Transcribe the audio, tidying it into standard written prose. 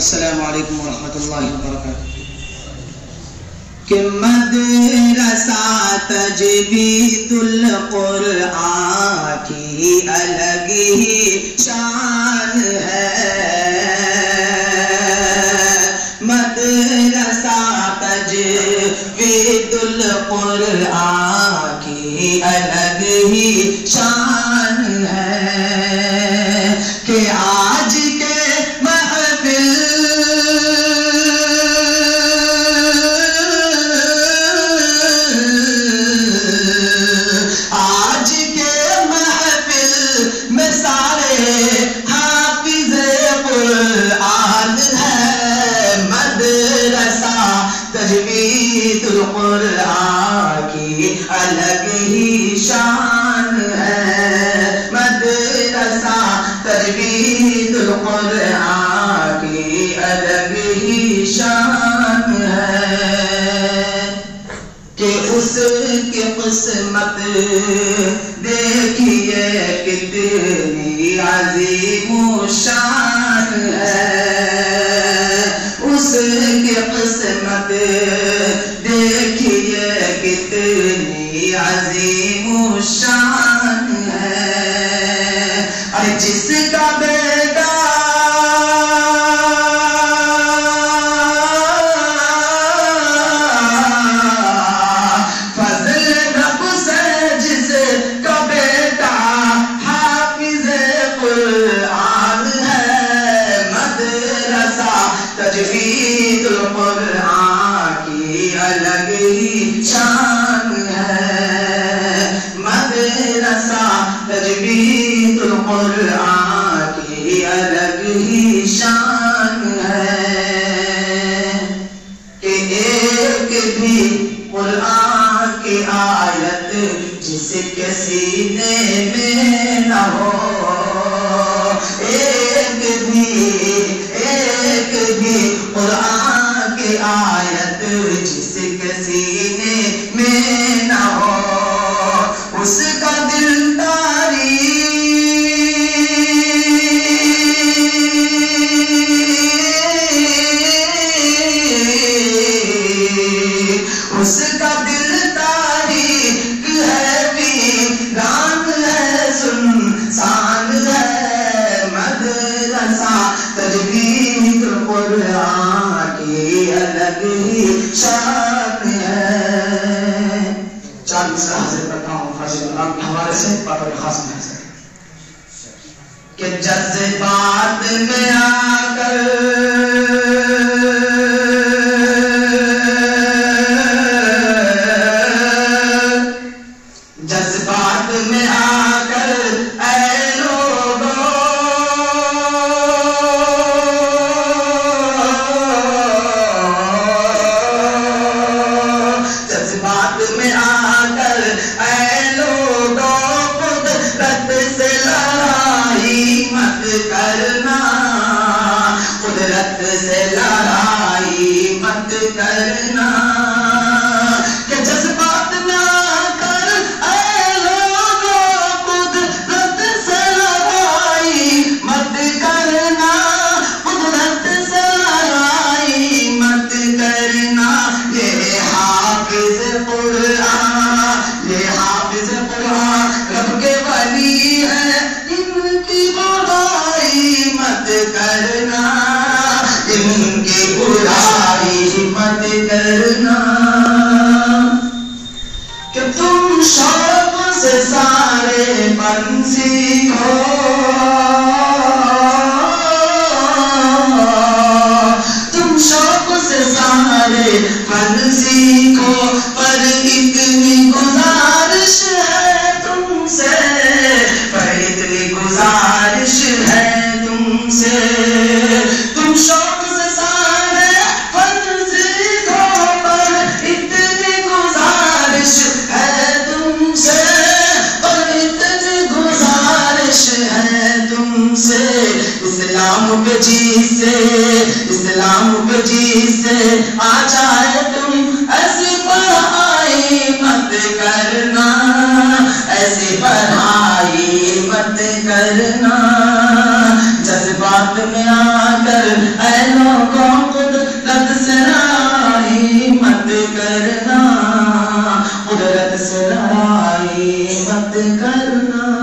السلام علیکم ورحمۃ اللہ وبرکاتہ. کہ مدرسہ تجوید القرآن کی الگ ہی شان ہے. مدرسہ تجوید القرآن کی الگ ہی شان ہے. کہ آج کے تجوید القرآن کی الگ ہی شان ہے. مدرسہ تجوید القرآن کی الگ ہی شان ہے. کہ اس کی قسمت دیکھیے کتنی عظیم و شان ہے. اس کی قسمت دیکھیے کتنی عظیم و شان ہے. ارے جس کا بیٹا فضل رب سے، جس کا بیٹا حافظ قرآن ہے. مدرسہ تجوید القرآن کی الگ ہی شان ہے. مدرسہ تجوید القرآن کی الگ ہی شان ہے. کہ ایک بھی قرآن کی آیت جس کے سینے میں نہ ہو، ایک بھی قرآن کی آیت جس کے سینے میں نہ ہو، اس کا دل تاریک، اس کا دل تاریک ہے، ویران ہے، سنسان ہے. مدرسہ تجوید القرآن کی الگ ہی شان ہے. چار مصرع حاضر کرتا ہوں فاضل اللہ کے حوالے سے بطور خاص محضر. کہ جذبات میں آ کر قدرت سے لڑائی مت کرنا. کہ جذبات میں آ کر اے لوگوں قدرت سے لڑائی مت کرنا. قدرت سے لڑائی مت کرنا. یہ حافظ قرآن، یہ حافظ قرآن رب کے ولی ہے، ان کی برائی مت کرنا. ان کی برائی مت کرنا. کہ تم شوق سے سارے فن سیکھو، تم شوق سے سارے فن سیکھو. پر اتنی گزارش ہے تم سے، پر اتنی گزارش ہے تم سے. تم شوق سے سارے فن سیکھو، پر اتنی گزارش ہے تم سے، پر اتنی گزارش ہے تم سے. اسلام پہ جی سے، اسلام پہ جی سے آ جائے تم، ایسی پڑھائی مت کرنا، ایسی پڑھائی مت کرنا. جذبات میں آ کر اے لوگ کرنا